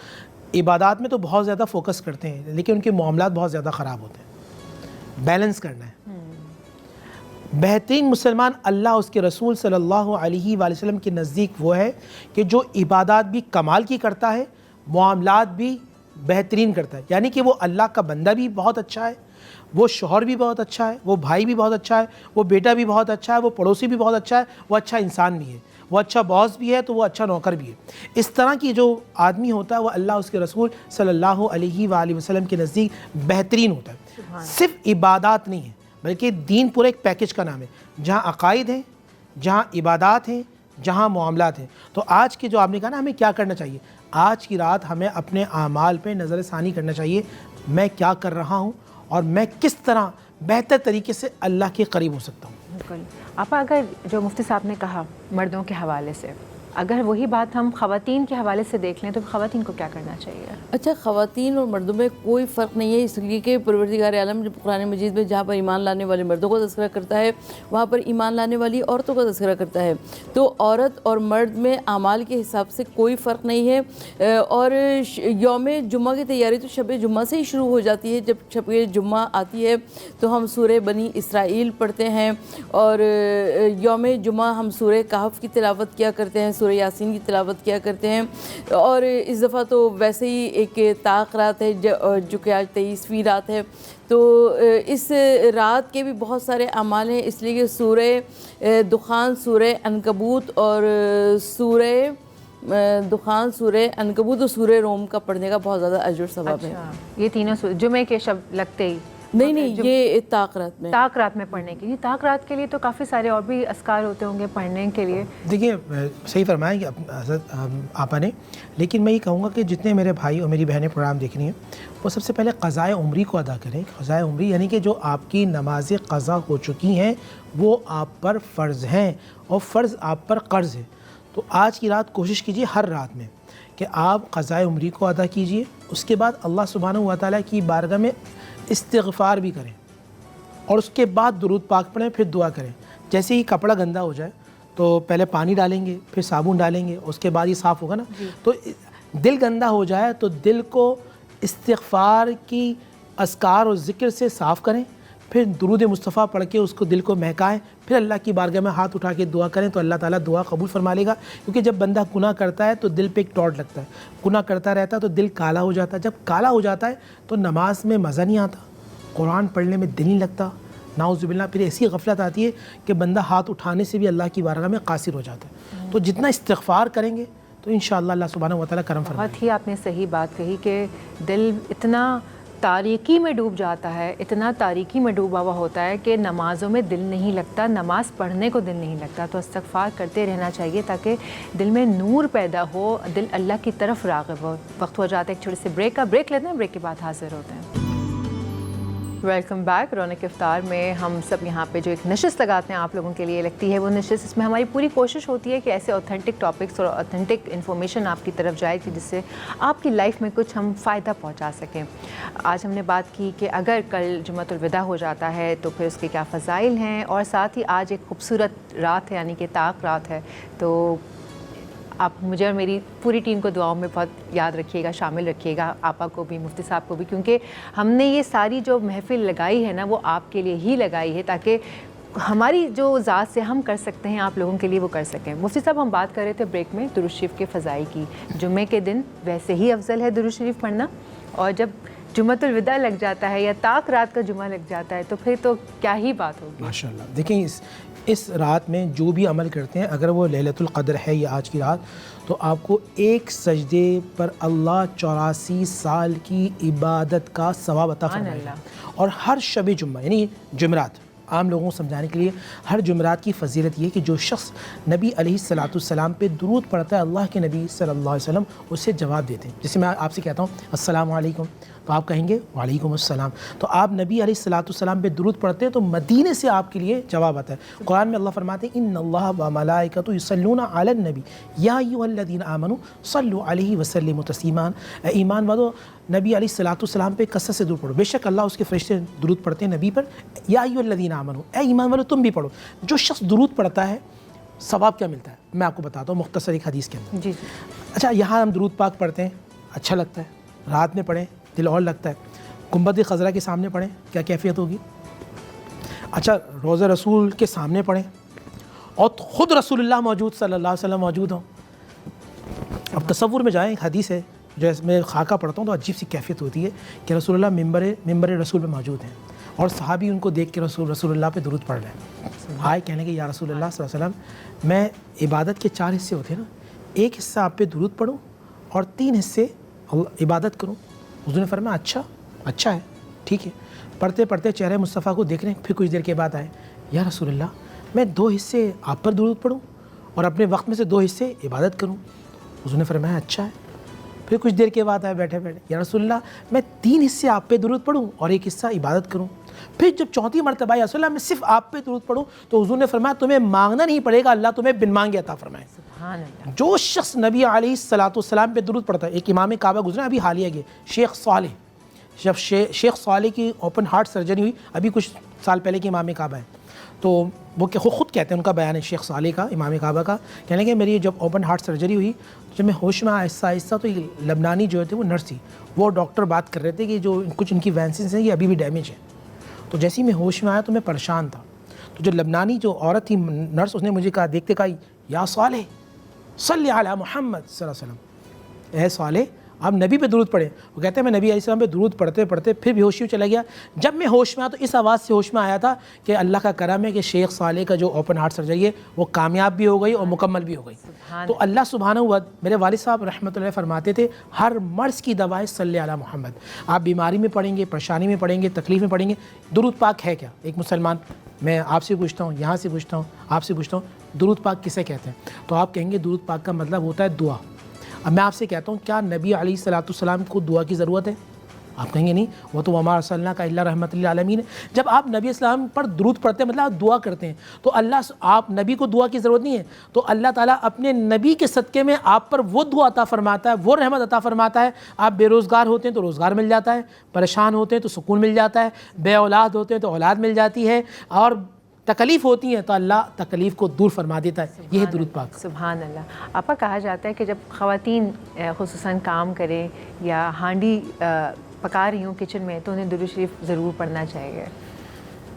इबादत में तो बहुत ज़्यादा फोकस करते हैं लेकिन उनके मामलात बहुत ज़्यादा ख़राब होते हैं। बैलेंस करना है। बेहतरीन मुसलमान अल्लाह उसके रसूल सल्लल्लाहु अलैहि वसल्लम के नज़दीक वो है कि जो इबादत भी कमाल की करता है, मामलात भी बेहतरीन करता है। यानी कि वो अल्लाह का बंदा भी बहुत अच्छा है, वो शौहर भी बहुत अच्छा है, वो भाई भी बहुत अच्छा है, वो बेटा भी बहुत अच्छा है, वो पड़ोसी भी बहुत अच्छा है, वो अच्छा इंसान भी है, वो अच्छा बॉस भी है तो वो अच्छा नौकर भी है। इस तरह की जो आदमी होता है वो अल्लाह उसके रसूल सल्लल्लाहु अलैहि वसल्लम के नज़दीक बेहतरीन होता है। सिर्फ इबादत नहीं है बल्कि दीन पूरा एक पैकेज का नाम है, जहाँ अकायद हैं, जहाँ इबादत हैं, जहाँ मामलात हैं। तो आज के जो आपने कहा ना हमें क्या करना चाहिए, आज की रात हमें अपने आमाल पे नज़र सानी करना चाहिए। मैं क्या कर रहा हूँ और मैं किस तरह बेहतर तरीके से अल्लाह के करीब हो सकता हूँ। बिल्कुल। आपा, अगर जो मुफ्ती साहब ने कहा मर्दों के हवाले से अगर वही बात हम ख़वातीन के हवाले से देख लें तो ख़वातीन को क्या करना चाहिए? अच्छा, ख़वातीन और मर्दों में कोई फ़र्क नहीं है, इसलिए कि परवरदिगार आलम जब कुरान मजीद में जहाँ पर ईमान लाने वाले मर्दों का तज़किरा करता है वहाँ पर ईमान लाने वाली औरतों का तज़किरा करता है। तो औरत और मर्द में आमाल के हिसाब से कोई फ़र्क नहीं है। और यौम जुम्मा की तैयारी तो शब जुम्मा से ही शुरू हो जाती है। जब शब जुम्मा आती है तो हम सूरह बनी इसराइल पढ़ते हैं और यौम जुम्मा हम सूरह कहफ की तिलावत किया करते हैं, सूरह यासीन की तिलावत किया करते हैं। और इस दफ़ा तो वैसे ही एक ताक रात है जो कि आज 23वीं रात है। तो इस रात के भी बहुत सारे अमाल हैं, इसलिए कि सूरह दुखान, सूरह अनकबूत और सूरह सूरह रोम का पढ़ने का बहुत ज़्यादा अजर सवाब है। ये तीनों जुमे के शब्द लगते ही नहीं, ये ताक रात में पढ़ने के लिए, ताक रात के लिए तो काफ़ी सारे और भी अस्कार होते होंगे पढ़ने के लिए। देखिए सही फरमाया कि आपा ने, लेकिन मैं ये कहूँगा कि जितने मेरे भाई और मेरी बहनें प्रोग्राम देख रही हैं वो सबसे पहले क़ज़ाए उम्री को अदा करें। क़ज़ाए उम्री यानी कि जो आपकी नमाज़ें क़ज़ा हो चुकी हैं वो आप पर फ़र्ज़ हैं और फ़र्ज़ आप पर क़र्ज़ है। तो आज की रात कोशिश कीजिए हर रात में कि आप क़ज़ाए उम्री को अदा कीजिए। उसके बाद अल्लाह सुब्हानहू व तआला की बारगाह में इस्तिग़फ़ार भी करें और उसके बाद दुरूद पाक पढ़ें, फिर दुआ करें। जैसे ही कपड़ा गंदा हो जाए तो पहले पानी डालेंगे, फिर साबुन डालेंगे, उसके बाद ये साफ़ होगा ना। तो दिल गंदा हो जाए तो दिल को इस्तिग़फ़ार की अस्कार और ज़िक्र से साफ़ करें, फिर दुरूद मुस्तफ़ा पढ़ के उसको दिल को महकाएं, फिर अल्लाह की बारगाह में हाथ उठा के दुआ करें तो अल्लाह ताला दुआ कबूल फरमा लेगा। क्योंकि जब बंदा गुनाह करता है तो दिल पे एक टॉट लगता है, गुनाह करता रहता है तो दिल काला हो जाता है। जब काला हो जाता है तो नमाज में मज़ा नहीं आता, कुरान पढ़ने में दिल नहीं लगता, नाउज़ुबिल्लाह। फिर ऐसी गफलत आती है कि बंदा हाथ उठाने से भी अल्लाह की बारगाह में कासिर हो जाता है। तो जितना इस्तिग़फ़ार करेंगे तो इंशाअल्लाह अल्लाह सुब्हानहू व तआला करम फरमाएगा। बहुत ही आपने सही बात कही कि दिल इतना तारीकी में डूब जाता है, इतना तारीकी में डूबा हुआ होता है कि नमाज़ों में दिल नहीं लगता, नमाज़ पढ़ने को दिल नहीं लगता। तो इस्तिग़फ़ार करते रहना चाहिए ताकि दिल में नूर पैदा हो, दिल अल्लाह की तरफ राग़िब हो। वक्त हो जाता है एक छोटे से ब्रेक का, ब्रेक लेते हैं, ब्रेक के बाद हाज़िर होते हैं। Welcome back. रौनक इफ्तार में हम सब यहाँ पे जो एक नशिस्त लगाते हैं आप लोगों के लिए लगती है वो नशिस्त, इसमें हमारी पूरी कोशिश होती है कि ऐसे ऑथेंटिक टॉपिक्स और ऑथेंटिक इन्फॉर्मेशन आपकी तरफ जाए कि जिससे आपकी लाइफ में कुछ हम फ़ायदा पहुँचा सकें। आज हमने बात की कि अगर कल जुम्मतुल विदा हो जाता है तो फिर उसके क्या फ़ज़ाइल हैं, और साथ ही आज एक खूबसूरत रात है यानी कि ताक रात है। तो आप मुझे और मेरी पूरी टीम को दुआओं में बहुत याद रखिएगा, शामिल रखिएगा, आपा को भी, मुफ्ती साहब को भी, क्योंकि हमने ये सारी जो महफ़िल लगाई है ना वो आपके लिए ही लगाई है ताकि हमारी जो ज़ात से हम कर सकते हैं आप लोगों के लिए वो कर सकें। मुफ्ती साहब हम बात कर रहे थे ब्रेक में दुरूद शरीफ के फ़ज़ाइल की। जुम्मे के दिन वैसे ही अफजल है दुरूद शरीफ पढ़ना, और जब जुम्मतुल विदा लग जाता है या ताक रात का जुम्मा लग जाता है तो फिर तो क्या ही बात होगी। माशाअल्लाह। देखिए इस रात में जो भी अमल करते हैं, अगर वो लैलतुल क़द्र है या आज की रात, तो आपको एक सजदे पर अल्लाह 84 साल की इबादत का सवाब अता फरमाएगा। और हर शब जुम्मा यानी जुमरात, आम लोगों को समझाने के लिए, हर जुमरात की फ़जीलत ये है कि जो शख्स नबी अलैहिस्सलाम पे दुरूद पढ़ता है, अल्लाह के नबी सल्लल्लाहु अलैहि वसल्लम उससे जवाब देते हैं। जैसे मैं आपसे कहता हूँ अस्सलामु अलैकुम तो आप कहेंगे वालेकुम अस्सलाम। तो आप नबी अलैहिस्सलाम पे दुरूद पढ़ते हैं तो मदीने से आपके लिए जवाब आता है। कुरान में अल्लाह फरमाते हैं इन्नल्लाह व मलाइकतु युसल्लूना अलन नबी या अय्युहल्लज़ीना आमनू सल्लु अलैहि व सल्लिमू तस्लीमा। ईमान वालों, नबी अलैहिस्सलाम पे कसरत से दुरूद पढ़ो। बेशक अल्लाह उसके फरिश्ते दुरूद पढ़ते हैं नबी पर। या अय्युहल्लज़ीना आमनू, ए ईमान वालों तुम भी पढ़ो। जो शख्स दुरूद पढ़ता है सवाब क्या मिलता है मैं आपको बताता हूँ मुख्तसर एक हदीस के अंदर। जी। अच्छा, यहाँ हम दुरूद पाक पढ़ते हैं, अच्छा लगता है, रात में पढ़ें दिल और लगता है। गुंबद खज़रा के सामने पढ़ें, क्या कैफियत होगी। अच्छा, रोज़ा रसूल के सामने पढ़ें और ख़ुद रसूलुल्लाह मौजूद सल्लल्लाहु अलैहि वसल्लम मौजूद हों। अब तसव्वुर में जाएं, एक हदीस है जो मैं खाका पढ़ता हूँ तो अजीब सी कैफियत होती है कि रसूलुल्लाह मिंबर रसूल पे मौजूद हैं और सहाबी उनको देख के रसूलुल्लाह पे दुरूद पढ़ रहे हैं। आए कहने के या रसूलुल्लाह सल्लल्लाहु अलैहि वसल्लम, मैं इबादत के 4 हिस्से होते हैं ना, एक हिस्सा आप पे दुरूद पढ़ूँ और 3 हिस्से इबादत करूँ। हुज़ूर ने फरमाया अच्छा है, ठीक है। पढ़ते पढ़ते चेहरे मुस्तफ़ा को देख रहे हैं, फिर कुछ देर के बाद आए या रसूलुल्लाह, मैं 2 हिस्से आप पर दुरूद पढ़ूँ और अपने वक्त में से 2 हिस्से इबादत करूँ। हुज़ूर ने फरमाया अच्छा है। फिर कुछ देर के बाद आए बैठे बैठे या रसूलुल्लाह, मैं 3 हिस्से आप पे दुरूद पढ़ूँ और 1 हिस्सा इबादत करूँ। फिर जब 4थी मरतबा या रसूलुल्लाह मैं सिर्फ आप पे दुरूद पढ़ूँ तो हुज़ूर ने फरमाया तुम्हें मांगना नहीं पड़ेगा, अल्लाह तुम्हें बिन मांगे अता फरमाए। सुभान अल्लाह। जो शख्स नबी अलैहिस्सलाम पे दुरूद पढ़ता है, एक इमाम काबा गुजरा अभी हालिया के शेख सालेह, जब शेख सालेह की ओपन हार्ट सर्जरी हुई अभी कुछ साल पहले की इमाम काबा है, तो वो खुद कहते हैं, उनका बयान है शेख सालेह का, इमाम काबा का, कहने लगे मेरी जब ओपन हार्ट सर्जरी हुई, जब मैं होश में आहिस्ता आहिस्ता, तो ये लबनानी जो थे वो नर्स थी, वो डॉक्टर बात कर रहे थे कि जो कुछ इनकी वैंसिस हैं ये अभी भी डैमेज है। तो जैसे ही मैं होश में आया तो मैं परेशान था, तो जो लबनानी जो औरत थी नर्स, उसने मुझे कहा, देखते कहा, या सालेह सल्ली अला मुहम्मद सल्लल्लाहु अलैहि वसल्लम, ए सालेह आप नबी पे दुरूद पढ़े। वो कहते हैं मैं नबी अलैहिस्सलाम पे दुरूद पढ़ते पढ़ते फिर बेहोशी चला गया। जब मैं होश में आया तो इस आवाज़ से होश में आया था कि अल्लाह का करम है कि शेख सालेह का जो ओपन हार्ट सर्जरी है वो कामयाब भी हो गई और मुकम्मल भी हो गई। तो अल्लाह सुब्हानहू व मेरे वालिद साहब रहमतुल्लाह फरमाते थे, हर मर्ज़ की दवाएँ सल्ले अला मुहम्मद। आप बीमारी में पढ़ेंगे, परेशानी में पढ़ेंगे, तकलीफ़ में पढ़ेंगे, दुरूद पाक है क्या? एक मुसलमान, मैं आपसे पूछता हूँ, यहाँ से पूछता हूँ, आपसे पूछता हूँ, दुरूद पाक किसे कहते हैं? तो आप कहेंगे दुरूद पाक का मतलब होता है दुआ। अब मैं आपसे कहता हूँ, क्या नबी अलैहिस्सलाम को दुआ की ज़रूरत है? आप कहेंगे नहीं, वो तो वमा अर्सलना का इल्ला रहमतुल लिल आलमीन है। जब आप नबी इस्लाम पर दुरूद पढ़ते हैं मतलब आप दुआ करते हैं, तो आप नबी को दुआ की ज़रूरत नहीं है, तो अल्लाह ताला अपने नबी के सदक़े में आप पर वो दुआ अता फरमाता है, वो रहमत अता फरमाता है। आप बेरोज़गार होते हैं तो रोज़गार मिल जाता है, परेशान होते हैं तो सुकून मिल जाता है, बे औलाद होते हैं तो औलाद मिल जाती है, और तकलीफ़ होती हैं तो अल्लाह तकलीफ़ को दूर फरमा देता है। यह है दुरूद पाक। सुभान अल्लाह। आपा कहा जाता है कि जब ख़वातीन ख़ुसूसन काम करें या हांडी पका रही हूँ किचन में, तो उन्हें दुरूद शरीफ ज़रूर पढ़ना चाहिए।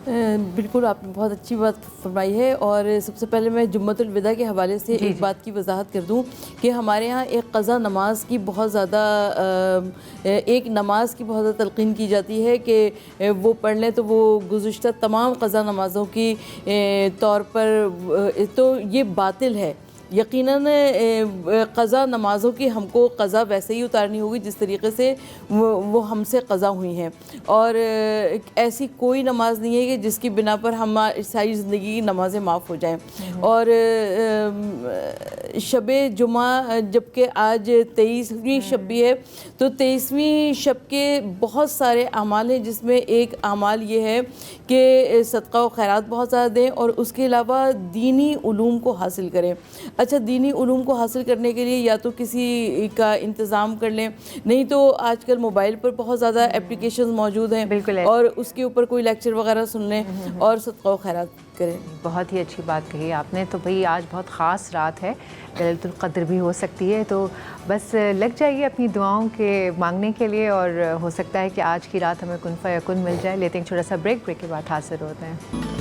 बिल्कुल, आपने बहुत अच्छी बात फरमाई है। और सबसे पहले मैं जुम्मतुल विदा के हवाले से एक बात की वजाहत कर दूं कि हमारे यहाँ एक क़ज़ा नमाज की बहुत ज़्यादा एक नमाज की बहुत ज़्यादा तलक़ीन की जाती है कि वो पढ़ लें तो वो गुज़िश्ता तमाम क़ज़ा नमाज़ों की तौर पर, तो ये बातिल है। यकीनन क़ज़ा नमाज़ों की हमको क़ज़ा वैसे ही उतारनी होगी जिस तरीक़े से वो हमसे क़ज़ा हुई हैं, और ऐसी कोई नमाज नहीं है कि जिसकी बिना पर हमारी सारी ज़िंदगी की नमाज़ें माफ़ हो जाएं। और शब जुमा, जबकि आज 23वीं शब भी है, तो 23वीं शब के बहुत सारे अमाल हैं, जिसमें एक अमाल ये है कि सदका व खैरात बहुत ज़्यादा दें, और उसके अलावा दीनी उलूम को हासिल करें। अच्छा, दीनी उलूम को हासिल करने के लिए या तो किसी का इंतज़ाम कर लें, नहीं तो आजकल मोबाइल पर बहुत ज़्यादा एप्लीकेशंस मौजूद हैं, बिल्कुल, और उसके ऊपर कोई लेक्चर वगैरह सुन लें और सदका व खैरात करें। बहुत ही अच्छी बात कही आपने। तो भाई आज बहुत ख़ास रात है, लैलतुल क़द्र भी हो सकती है, तो बस लग जाइए अपनी दुआओं के मांगने के लिए, और हो सकता है कि आज की रात हमें कुन फ़यकुन मिल जाए। लेते हैं एक छोटा सा ब्रेक के बाद हाजिर होते हैं।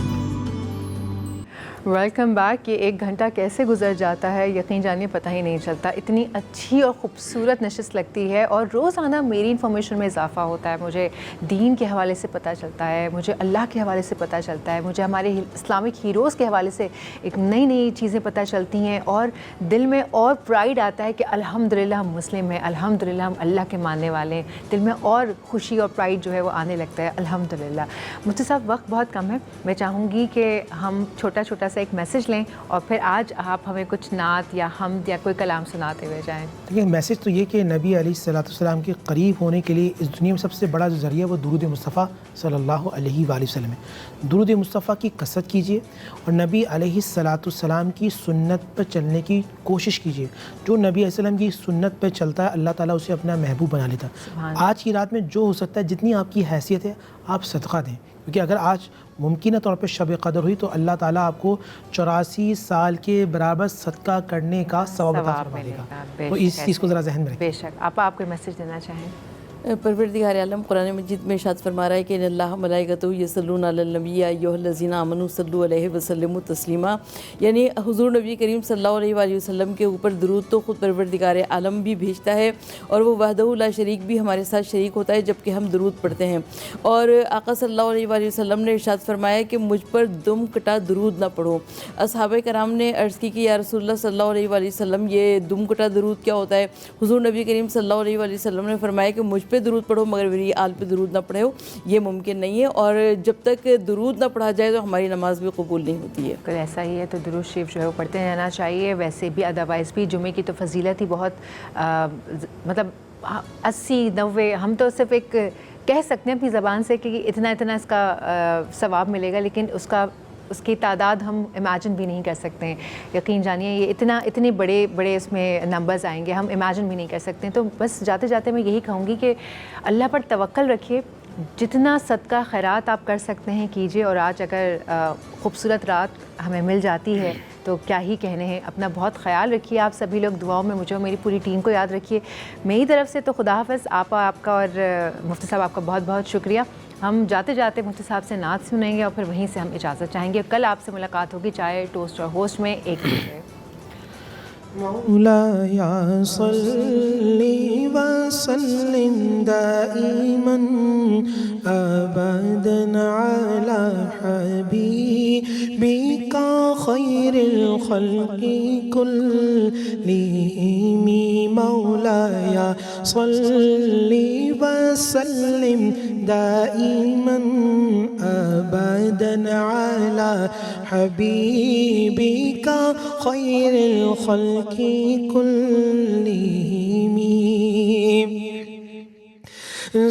Welcome back. ये 1 घंटा कैसे गुजर जाता है यकीन जानिए पता ही नहीं चलता। इतनी अच्छी और ख़ूबसूरत नशिस्त लगती है, और रोज़ाना मेरी इन्फॉर्मेशन में इजाफ़ा होता है। मुझे दीन के हवाले से पता चलता है, मुझे अल्लाह के हवाले से पता चलता है, मुझे हमारे इस्लामिक हीरोज़ के हवाले से एक नई नई चीज़ें पता चलती हैं, और दिल में और प्राइड आता है कि अल्हम्दुलिल्लाह हम मुस्लिम हैं, अल्हम्दुलिल्लाह हम अल्लाह के मानने वाले हैं। दिल में और खुशी और प्राइड जो है वो आने लगता है, अल्हम्दुलिल्लाह। मुझसे साहब वक्त बहुत कम है, मैं चाहूँगी कि हम छोटा छोटा एक मैसेज लें, और फिर आज आप हमें कुछ नात या हमद या कोई कलाम सुनाते हुए जाएं। देखिए, मैसेज तो ये कि नबी अलैहिस्सलाम के करीब होने के लिए इस दुनिया में सबसे बड़ा जो ज़रिया वो दुरूद मुस्तफ़ा सल्लल्लाहु अलैहि वसल्लम है। दुरूद मुस्तफ़ा की कसरत कीजिए और नबी अलैहिस्सलाम की सुन्नत पर चलने की कोशिश कीजिए। जो नबी अलैहिस्सलाम की सुन्नत पर चलता है अल्लाह ताला उसे अपना महबूब बना लेता है। आज की रात में जो हो सकता है, जितनी आपकी हैसियत है आप सदका दें, क्योंकि अगर आज मुमकिन तौर पर शब कदर हुई तो अल्लाह ताला आपको 84 साल के बराबर सदका करने का सवाब अता फरमा देगा। तो इस चीज़ को ज़रा जहन में रखें। बेशक। आप कोई मैसेज देना चाहें? परवरदिगार आलम कुरान मजीद में इरशाद फरमा रहा है कि अल्लाह मलाइकतहु यसल्लूना अलन नबी या अय्युहल्लज़ीना आमनू सल्लु अलैहि वसल्लिमु तस्लीमा, यानी हुज़ूर नबी करीम सल्लल्लाहु अलैहि वसल्लम के ऊपर दुरूद तो ख़ुद परवरदिगार आलम भी भेजता है, और वो वहदहु ला शरीक भी हमारे साथ शरीक होता है जबकि हम दुरूद पढ़ते हैं। और आका सल्लल्लाहु अलैहि वसल्लम ने इरशाद फरमाया कि मुझ पर दुम कटा दुरूद ना पढ़ो। असहाबे कराम ने अर्ज़ की कि या रसूलल्लाह सल्लल्लाहु अलैहि वसल्लम ये दुम कटा दुरूद क्या होता है? हुज़ूर नबी करीम सल्लल्लाहु अलैहि वसल्लम ने फरमाया कि मुझ पे दुरूद पढ़ो मगर मेरी आल पे दुरूद ना पढ़े हो, ये मुमकिन नहीं है, और जब तक दुरूद ना पढ़ा जाए तो हमारी नमाज भी कबूल नहीं होती है। बिल्कुल ऐसा ही है, तो दुरूद शरीफ जो है वो पढ़ते रहना चाहिए। वैसे भी अदरवाइज़ भी जुमे की तो फजीलत ही बहुत मतलब 80-90 हम तो सिर्फ एक कह सकते हैं अपनी ज़बान से कि इतना इतना इसका सवाब मिलेगा, लेकिन उसका उसकी तादाद हम इमेजिन भी नहीं कर सकते हैं। यकीन जानिए ये इतने बड़े इसमें नंबर्स आएंगे, हम इमेजिन भी नहीं कर सकते हैं। तो बस जाते जाते मैं यही कहूँगी कि अल्लाह पर तवक्कल रखिए, जितना सदका खैरात आप कर सकते हैं कीजिए। और आज अगर ख़ूबसूरत रात हमें मिल जाती है तो क्या ही कहने हैं। अपना बहुत ख्याल रखिए आप सभी लोग, दुआओं में मुझे और मेरी पूरी टीम को याद रखिए। मेरी तरफ से तो खुदा हाफ़िज़। आपका और मुफ्ती साहब आपका बहुत बहुत शुक्रिया। हम जाते जाते मुफ्ती साहब से नात सुनेंगे और फिर वहीं से हम इजाज़त चाहेंगे। कल आपसे मुलाकात होगी चाय टोस्ट और होस्ट में। एक बजे मौलाया सल्ली व सल्लिम दाइमन अबदन अला हबीबिका खैरिल खल्क़ि कुल्लिहिम। मौलाया सल्ली व सल्लिम दाइमन अबदन अला हबीबिका खैरिल खल्क़ि कुल्लिहिम।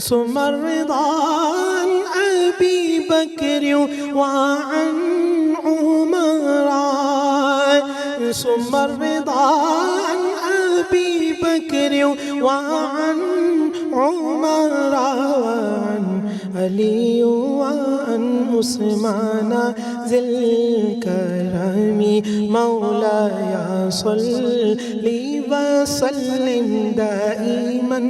सुमर रिदान अबी बकर वअन उमरा, सुमर रिदान अबी बकर वअन उमरा वअन अली वअन उस्मान ज़िल करमी। मौलाया सल्ली व सल्लिम दाइमन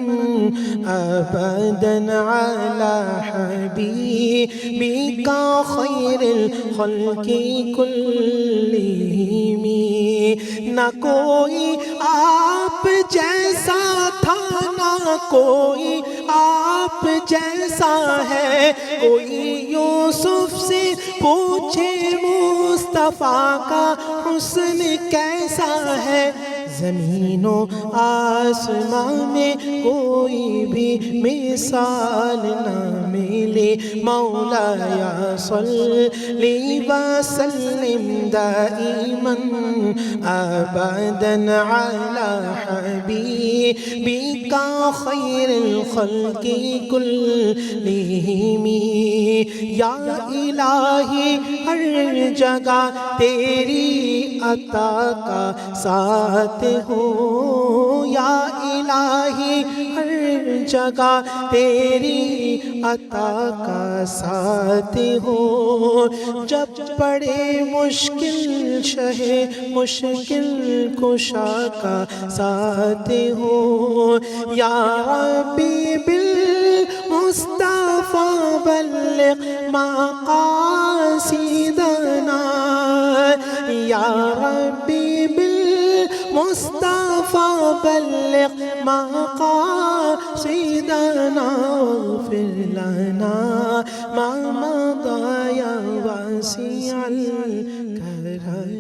अबदन अला हबीबिका खैरिल खल्क़ि कुल्लिहिम। ना कोई आप जैसा था, ना कोई आप जैसा है, कोई यूसुफ से पूछे मुस्तफ़ा का हुस्न कैसा है। ज़मीनो आसमां में कोई भी मिसाल न मिले। मौलाया सल्ली व सल्लिम दाइमन अबदन अला हबीबिका खैरिल खल्क़ि कुल्लिहिम। या इलाही हर जगह तेरी अता का साथ हो, या इलाही हर जगह तेरी अता का साथ हो। जब पड़े मुश्किल शहे मुश्किल कुशा का साथ हो। या रब्बी बिल मुस्तफ़ा बल्लिग़ मक़ासिदना, या रब्बी बिल मुस्तफ़ा बल्लिग़ मक़ासिदना वग़फ़िर लना मा मदा या वासिअल करम।